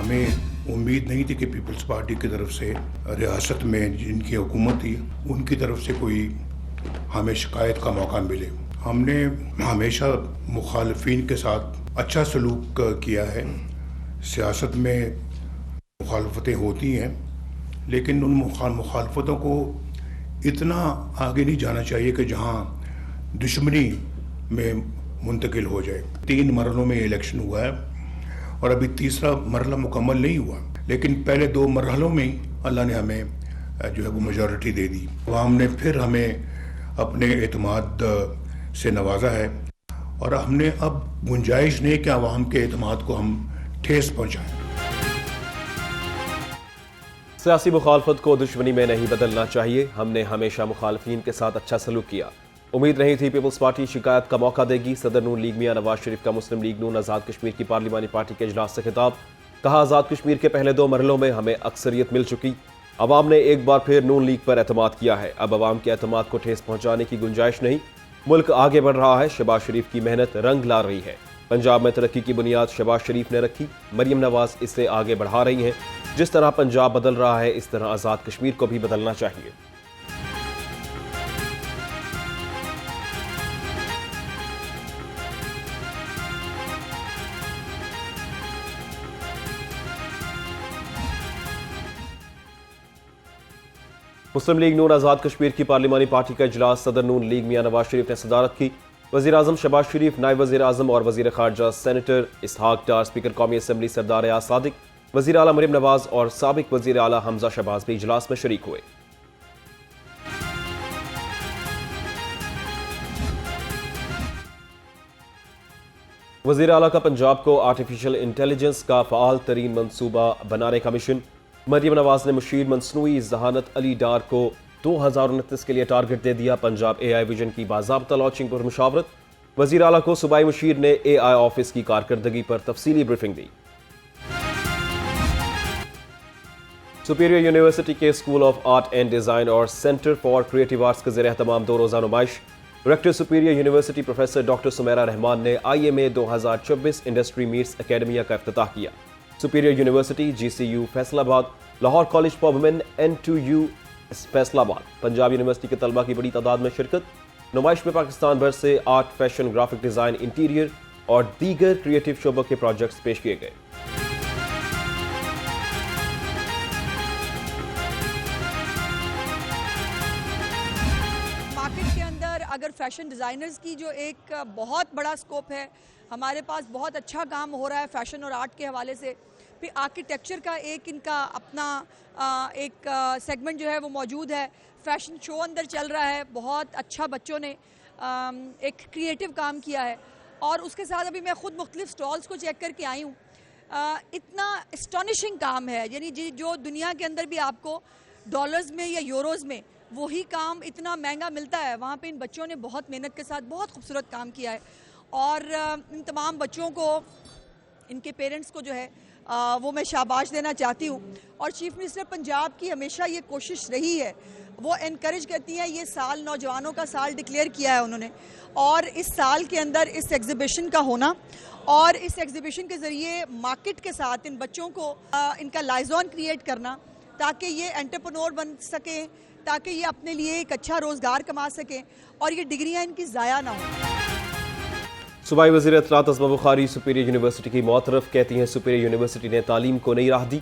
हमें उम्मीद नहीं थी कि पीपल्स पार्टी की तरफ से रियासत में जिनकी हुकूमत थी उनकी तरफ से कोई हमें शिकायत का मौका मिले। हमने हमेशा मुखालफिन के साथ अच्छा सलूक किया है। सियासत में मुखालफतें होती हैं, लेकिन उन मुखालफतों को इतना आगे नहीं जाना चाहिए कि जहां दुश्मनी में मुंतकिल हो जाए। 3 मरलों में इलेक्शन हुआ है और अभी तीसरा मरला मुकम्मल नहीं हुआ, लेकिन पहले 2 मरहलों में ही अल्लाह ने हमें जो है वो मेजॉरिटी दे दी। अवाम ने फिर हमें अपने एतमाद से नवाजा है और हमने अब गुंजाइश नहीं कि अवाम के एतमाद को हम ठेस पहुँचाएँ। सियासी मुखालफत को दुश्मनी में नहीं बदलना चाहिए। हमने हमेशा मुखालफिन के साथ अच्छा सलूक किया। उम्मीद नहीं थी पीपल्स पार्टी शिकायत का मौका देगी। सदर नून लीग मियां नवाज शरीफ का मुस्लिम लीग नून आज़ाद कश्मीर की पार्लिमानी पार्टी के इजलास से खिताब। कहा, आज़ाद कश्मीर के पहले 2 मरहलों में हमें अक्सरियत मिल चुकी। अवाम ने एक बार फिर नून लीग पर एतमाद किया है। अब अवाम के एतमाद को ठेस पहुंचाने की गुंजाइश नहीं। मुल्क आगे बढ़ रहा है। शहबाज शरीफ की मेहनत रंग ला रही है। पंजाब में तरक्की की बुनियाद शहबाज शरीफ ने रखी। मरियम नवाज इसे आगे बढ़ा रही हैं। जिस तरह पंजाब बदल रहा है, इस तरह आज़ाद कश्मीर को भी बदलना चाहिए। मुस्लिम लीग नून आज़ाद कश्मीर की पार्लिमानी पार्टी का इजलास सदर नून लीग मियां नवाज शरीफ ने सदारत की। वज़ीर आज़म शहबाज शरीफ, नायब वज़ीर आज़म और वज़ीर ख़ारजा सेनेटर इसहाक डार, स्पीकर कौमी असम्बली सरदार याद सादिक, वज़ीर आला मरियम नवाज और साबिक वज़ीर आला हमजा शहबाज भी इजलास में शरीक हुए। वज़ीर आला का पंजाब को आर्टिफिशियल इंटेलिजेंस का फ़आल तरीन मनसूबा बनाने का मिशन। मरियम नवाज ने मुशीर मंसनूई जहानत अली डार को 2029 के लिए टारगेट दे दिया। पंजाब AI विजन की बाज़ाब्ता लॉन्चिंग पर मुशावरत। वज़ीर आला को सूबाई मुशीर ने AI ऑफिस की कारकर्दगी पर तफसीली ब्रीफिंग दी। सुपीरियर यूनिवर्सिटी के school of art and design और सेंटर फॉर क्रिएटिव आर्ट्स के ज़ेर-ए-एहतमाम 2 रोज़ा नुमाइश। Director Superior University professor doctor Sumera Rahman ने IMA 2024 इंडस्ट्री मीट्स एकेडमिया का इफ्तिताह किया। Superior University, GCU Faisalabad, Lahore College for Women, N2U Faisalabad, Punjab University के तलबा की बड़ी तादाद में शिरकत। नुमाइश में पाकिस्तान भर से art, fashion, graphic design, interior और दीगर क्रिएटिव शोबों के प्रोजेक्ट्स पेश किए गए। मार्केट के अंदर अगर फैशन डिज़ाइनर्स की जो एक बहुत बड़ा स्कोप है, हमारे पास बहुत अच्छा काम हो रहा है फैशन और आर्ट के हवाले से। फिर आर्किटेक्चर का एक इनका अपना एक सेगमेंट जो है वो मौजूद है। फैशन शो अंदर चल रहा है, बहुत अच्छा बच्चों ने एक क्रिएटिव काम किया है। और उसके साथ अभी मैं ख़ुद मुख्तलिफ स्टॉल्स को चेक करके आई हूँ। इतना एस्टॉनिशिंग काम है, यानी जो दुनिया के अंदर भी आपको डॉलर्स में या यूरोज़ में वही काम इतना महंगा मिलता है, वहाँ पे इन बच्चों ने बहुत मेहनत के साथ बहुत खूबसूरत काम किया है। और इन तमाम बच्चों को, इनके पेरेंट्स को जो है वो मैं शाबाश देना चाहती हूँ। और चीफ मिनिस्टर पंजाब की हमेशा ये कोशिश रही है, वो इनकरेज करती हैं। ये साल नौजवानों का साल डिक्लेयर किया है उन्होंने, और इस साल के अंदर इस एग्जीबिशन का होना और इस एग्जीबिशन के ज़रिए मार्केट के साथ इन बच्चों को इनका लाइजॉन क्रिएट करना, ताकि ये एंटरप्रेन्योर बन सकें, ताकि ये अपने लिए एक अच्छा रोज़गार कमा सकें और ये डिग्रियाँ इनकी ज़ाया ना हो। सूबाई वज़ीर इत्तलात अज़मा बुखारी सुपीरियर यूनिवर्सिटी की मौतरफ, कहती हैं सुपीरियर यूनिवर्सिटी ने तालीम को नई राह दी।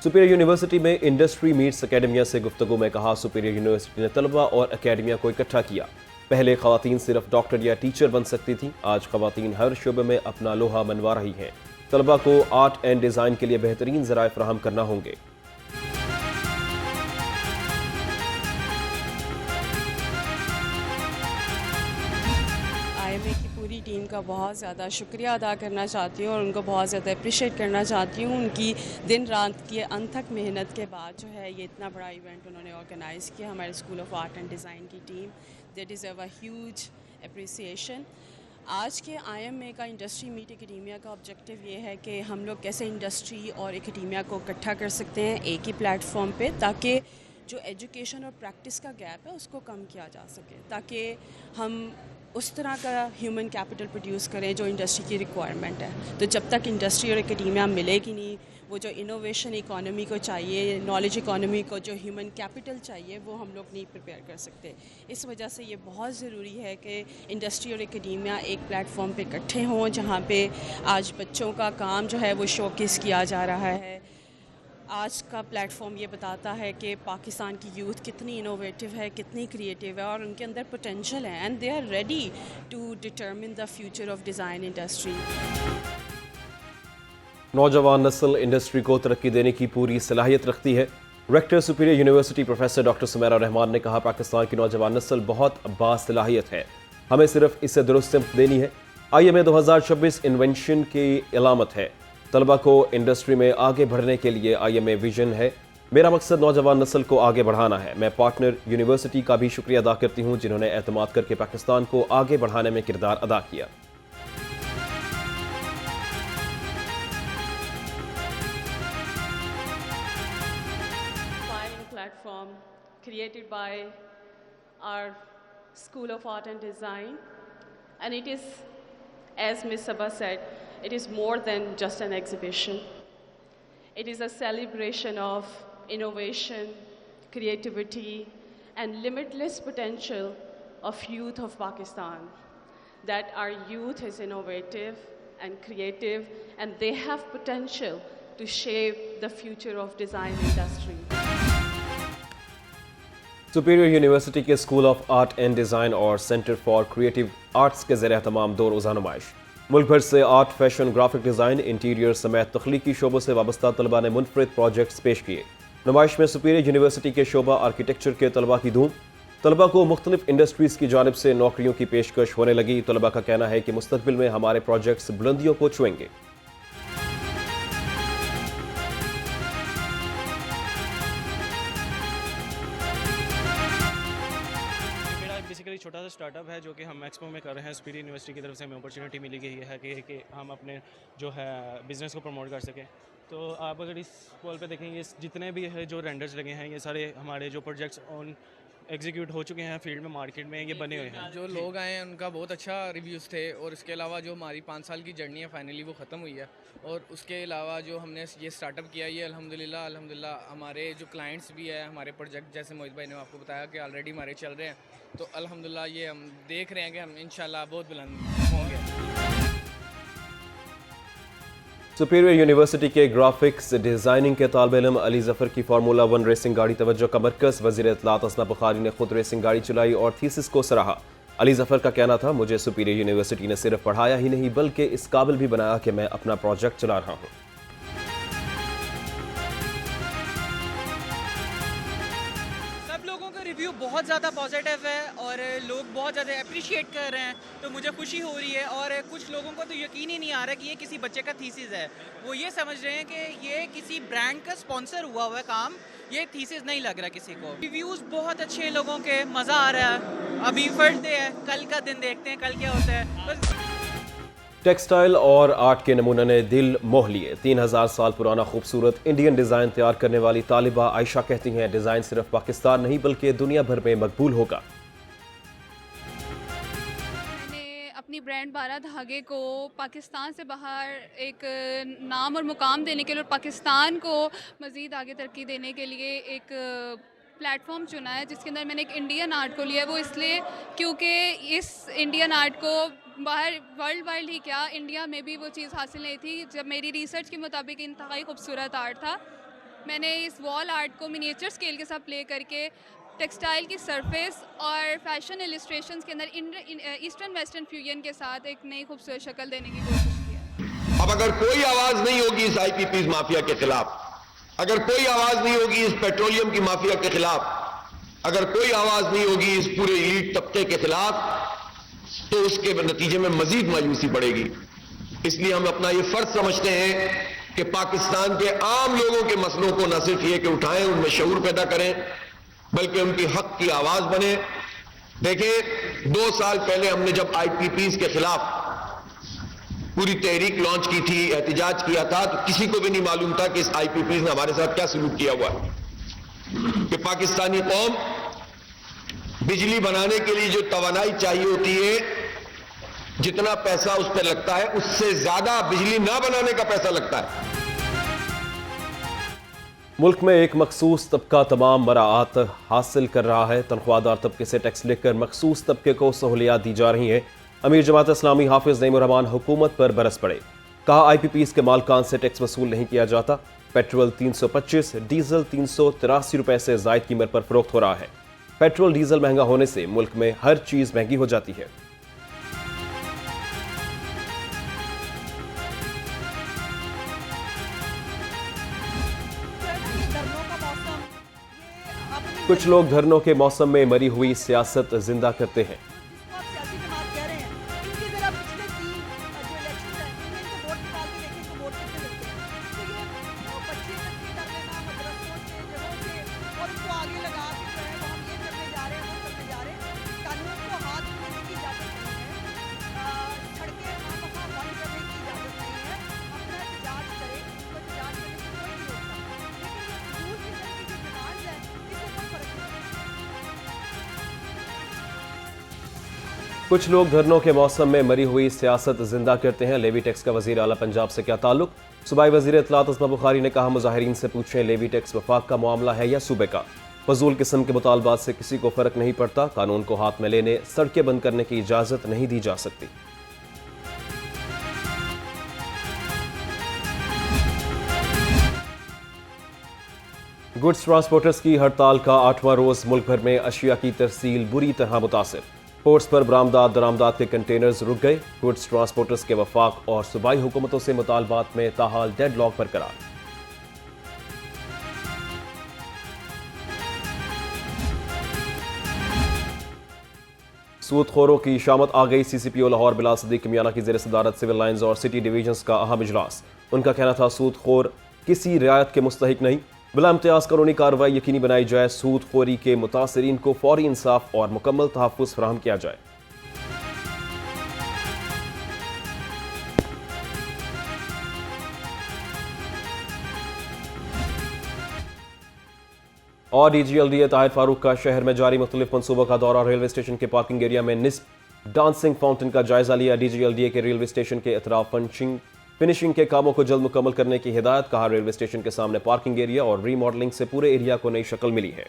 सुपीरियर यूनिवर्सिटी में इंडस्ट्री मीट्स एकेडमिया से गुफ्तगू में कहा, सुपीरियर यूनिवर्सिटी ने तलबा और एकेडमिया को इकट्ठा किया। पहले ख़वातीन सिर्फ डॉक्टर या टीचर बन सकती थी, आज ख़वातीन हर शोबे में अपना लोहा मनवा रही हैं। तलबा को आर्ट एंड डिज़ाइन के लिए बेहतरीन ज़राए फराहम करना होंगे। IMA की पूरी टीम का बहुत ज़्यादा शुक्रिया अदा करना चाहती हूँ और उनको बहुत ज़्यादा अप्रिशिएट करना चाहती हूँ। उनकी दिन रात की अनथक मेहनत के बाद जो है ये इतना बड़ा इवेंट उन्होंने ऑर्गेनाइज़ किया। हमारे school of art and design की team, they deserve a huge appreciation. आज के IMA का इंडस्ट्री मीट एकेडमिया का ऑब्जेक्टिव ये है कि हम लोग कैसे इंडस्ट्री और एकेडमिया को इकट्ठा कर सकते हैं एक ही प्लेटफॉर्म पे, ताकि जो एजुकेशन और प्रैक्टिस का गैप है उसको कम किया जा सके, ताकि हम उस तरह का ह्यूमन कैपिटल प्रोड्यूस करें जो इंडस्ट्री की रिक्वायरमेंट है। तो जब तक इंडस्ट्री और एकेडमिया मिलेगी नहीं, वो जो इनोवेशन इकोनॉमी को चाहिए, नॉलेज इकोनॉमी को जो ह्यूमन कैपिटल चाहिए, वो हम लोग नहीं प्रिपेयर कर सकते। इस वजह से ये बहुत ज़रूरी है कि इंडस्ट्री और एकेडमिया एक प्लेटफॉर्म पे इकट्ठे हों, जहाँ पे आज बच्चों का काम जो है वो शोकेस किया जा रहा है। आज का प्लेटफॉर्म ये बताता है कि पाकिस्तान की यूथ कितनी इनोवेटिव है, कितनी क्रिएटिव है और उनके अंदर पोटेंशियल है, and they are ready to determine the future of design industry. नौजवान नस्ल इंडस्ट्री को तरक्की देने की पूरी सलाहियत रखती है। Rector Superior University professor doctor Sumera Rahman ने कहा, पाकिस्तान की नौजवान नस्ल बहुत बासलाहियत है, हमें सिर्फ इसे दुरुस्त सिमत देनी है। IMA 2026 इन्वेंशन की अलामत है। तलबा को इंडस्ट्री में आगे बढ़ने के लिए IMA विजन है। मेरा मकसद नौजवान नस्ल को आगे बढ़ाना है। मैं पार्टनर यूनिवर्सिटी का भी शुक्रिया अदा करती हूँ, जिन्होंने एतमाद करके पाकिस्तान को आगे बढ़ाने में किरदार अदा किया। Platform created by our School of Art and Design, and it is, as Ms. Sabah said, it is more than just an exhibition. It is a celebration of innovation, creativity, and limitless potential of youth of Pakistan. That our youth is innovative and creative, and they have potential to shape the future of design industry. Superior University के school of art and design और centre for creative arts के ज़रिए तमाम दो रोज़ा नुमाइश। मुल्क भर से art, fashion, graphic design, interior समेत तख्लीकी शोबों से वाबस्ता तलबा ने मुनफरिद प्रोजेक्ट्स पेश किए। नुमाइश में सुपीरियर यूनिवर्सिटी के शोबा आर्किटेक्चर के तलबा की धूम। तलबा को मुख्तलिफ इंडस्ट्रीज़ की जानिब से नौकरियों की पेशकश होने लगी। तलबा का कहना है कि मुस्तकबिल में हमारे प्रोजेक्ट्स बुलंदियों को छुएंगे। बेसिकली छोटा सा स्टार्टअप है जो कि हम एक्सपो में कर रहे हैं। सुपीरियर यूनिवर्सिटी की तरफ से हमें अपॉर्चुनिटी मिली गई है कि हम अपने जो है बिज़नेस को प्रमोट कर सकें। तो आप अगर इस वॉल पे देखेंगे, जितने भी है जो रेंडर्स लगे हैं, ये सारे हमारे जो प्रोजेक्ट्स ऑन एग्जीक्यूट हो चुके हैं फील्ड में, मार्केट में ये बने हुए हैं। जो लोग आए हैं उनका बहुत अच्छा रिव्यूज़ थे, और इसके अलावा जो हमारी 5 साल की जर्नी है फाइनली वो ख़त्म हुई है। और उसके अलावा जो हमने ये स्टार्टअप किया, ये अल्हम्दुलिल्लाह हमारे जो क्लाइंट्स भी है, हमारे प्रोजेक्ट जैसे मोहित भाई ने आपको बताया कि ऑलरेडी हमारे चल रहे हैं, तो अल्हम्दुलिल्लाह ये हम देख रहे हैं कि हम इंशाल्लाह बहुत बुलंद होंगे। सुपीरियर यूनिवर्सिटी के ग्राफिक्स डिज़ाइनिंग के तालिब इल्म अली ज़फ़र की फार्मूला 1 रेसिंग गाड़ी तवज्जो का मरकज़। वज़ीर इत्तलात असना बुखारी ने खुद रेसिंग गाड़ी चलाई और थीसिस को सराहा। अली ज़फ़र का कहना था, मुझे सुपीरियर यूनिवर्सिटी ने सिर्फ पढ़ाया ही नहीं बल्कि इस काबिल भी बनाया कि मैं अपना प्रोजेक्ट चला रहा हूँ। रिव्यू बहुत ज़्यादा पॉजिटिव है और लोग बहुत ज़्यादा अप्रिशिएट कर रहे हैं, तो मुझे खुशी हो रही है। और कुछ लोगों को तो यकीन ही नहीं आ रहा कि ये किसी बच्चे का थीसिस है। वो ये समझ रहे हैं कि ये किसी ब्रांड का स्पॉन्सर हुआ है काम, ये थीसिस नहीं लग रहा किसी को। रिव्यूज़ बहुत अच्छे हैं लोगों के, मज़ा आ रहा है। अभी फर्स्ट डे है, कल का दिन देखते हैं कल क्या होता है। बस टेक्सटाइल और आर्ट के नमूने ने दिल मोह लिए। 3000 साल पुराना खूबसूरत इंडियन डिज़ाइन तैयार करने वाली तालिबा आयशा कहती हैं, डिज़ाइन सिर्फ पाकिस्तान नहीं बल्कि दुनिया भर में मकबूल होगा। मैंने अपनी ब्रांड 12 धागे को पाकिस्तान से बाहर एक नाम और मुकाम देने के लिए और पाकिस्तान को मज़ीद आगे तरक्की देने के लिए एक प्लेटफॉर्म चुना है, जिसके अंदर मैंने एक इंडियन आर्ट को लिया। वो इसलिए क्योंकि इस इंडियन आर्ट को बाहर वर्ल्ड ही क्या, इंडिया में भी वो चीज़ हासिल नहीं थी। जब मेरी रिसर्च के मुताबिक इंतहाई खूबसूरत आर्ट था, मैंने इस वॉल आर्ट को मिनिएचर स्केल के साथ प्ले करके टेक्सटाइल की सरफेस और फैशन इलस्ट्रेशंस के अंदर ईस्टर्न वेस्टर्न फ्यूजन के साथ एक नई खूबसूरत शक्ल देने की कोशिश की है। अब अगर कोई आवाज नहीं होगी इस IPPs माफिया के खिलाफ, अगर कोई आवाज नहीं होगी इस पेट्रोलियम की माफिया के खिलाफ, अगर कोई आवाज नहीं होगी इस पूरे एलीट तबके के खिलाफ, तो उसके नतीजे में मजीद मायूसी बढ़ेगी। इसलिए हम अपना ये फर्ज समझते हैं कि पाकिस्तान के आम लोगों के मसलों को न सिर्फ ये कि उठाएं, उनमें शऊर पैदा करें, बल्कि उनकी हक की आवाज बने। देखिए, 2 साल पहले हमने जब IPPs के खिलाफ पूरी तहरीक लॉन्च की थी, एहतिजाज किया था, तो किसी को भी नहीं मालूम था कि इस IPPs ने हमारे साथ क्या सलूक किया हुआ है। कि पाकिस्तानी कौम बिजली बनाने के लिए जो तवानाई चाहिए होती है, जितना पैसा उस पर लगता है, उससे ज्यादा बिजली ना बनाने का पैसा लगता है। मुल्क में एक मखसूस तबका तमाम मराआत हासिल कर रहा है। तनख्वाहदार तबके से टैक्स लेकर मखसूस तबके को सहूलियात दी जा रही हैं। अमीर जमात इस्लामी हाफिज नईमुर रहमान हुकूमत पर बरस पड़े। कहा IPPs के मालकान से टैक्स वसूल नहीं किया जाता। पेट्रोल 325, डीजल 383 रुपए से जायद कीमत पर फरोख्त हो रहा है। पेट्रोल डीजल महंगा होने से मुल्क में हर चीज महंगी हो जाती है। कुछ लोग धरनों के मौसम में मरी हुई सियासत जिंदा करते हैं। जिसको आप सियासी जमात कह रहे हैं, इनके जरा पिछले 3 जो इलेक्शन है इनमें इनको वोट निकाल के देखें, इनको वोट कितने मिलते हैं। तो ये बच्चे इकट्ठे कर लेना मदरसों से, जगहों से, और उनको आगे लगा के जो है वो हम ये करने जा रहे हैं, वो करने जा रहे हैं। कानून को हाथ में लेने की इजाजत नहीं है, सड़कें खामखा बंद करने की इजाजत नहीं है। अपना एहतजाज करें, उनको एहतजाज करने से कोई नहीं रोकता, लेकिन ये फजूल किस्म की जो डिमांड्स है इससे कोई फर्क नहीं पड़ता। कुछ लोग धरनों के मौसम में मरी हुई सियासत जिंदा करते हैं। लेवी टैक्स का वजीर आला पंजाब से क्या ताल्लुक? सूबाई वजीर इत्तलात अस्मा बुखारी ने कहा, मुजाहिरीन से पूछें लेवी टैक्स वफाक का मामला है या सूबे का। फजूल किस्म के मुतालबात से किसी को फर्क नहीं पड़ता। कानून को हाथ में लेने, सड़कें बंद करने की इजाजत नहीं दी जा सकती। गुड्स ट्रांसपोर्टर्स की हड़ताल का 8वां रोज मुल्क भर में अशिया की तरसील बुरी तरह मुतासिर। पोर्ट्स पर बरामदात दरामदात के कंटेनर्स रुक गए। गुड्स ट्रांसपोर्टर्स के वफाक और सूबाई हुकूमतों से मुतालबात में ताहाल डेडलॉक बरकरार। सूदखोरों की शामत आ गई। CCPO लाहौर बिलाल सदीक मियाना की ज़ेर सदारत सिविल लाइन्स और सिटी डिवीजन्स का अहम इजलास। उनका कहना था, सूदखोर किसी रियायत के मुस्तहिक नहीं, बिला इम्तियाज कानूनी कार्रवाई यकीनी बनाई जाए। सूदखोरी के मुतासरीन को फौरी इंसाफ और मुकम्मल तहफ़्फ़ुज़ फराहम किया जाए। और DGLDA ताहिर फारूक का शहर में जारी मुख्तलिफ मनसूबों का दौरा। रेलवे स्टेशन के पार्किंग एरिया में निस्फ डांसिंग फाउंटेन का जायजा लिया। DGLDA के रेलवे स्टेशन के अतराफ फिनिशिंग के कामों को जल्द मुकम्मल करने की हिदायत। कहा, रेलवे स्टेशन के सामने पार्किंग एरिया और रीमॉडलिंग से पूरे एरिया को नई शक्ल मिली है।